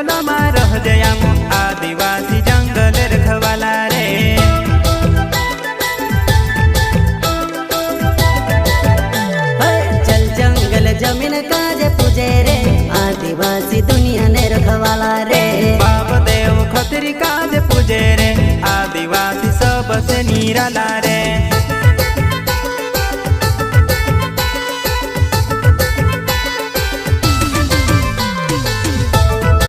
जंगल में रह जयाम आदिवासी जंगल रखवाला रे। चल जंगल जमीन काजे पूजे रे आदिवासी दुनिया ने रखवाला रे। बाप देव खतरी काज पूजे रे आदिवासी सबसे निराला रे।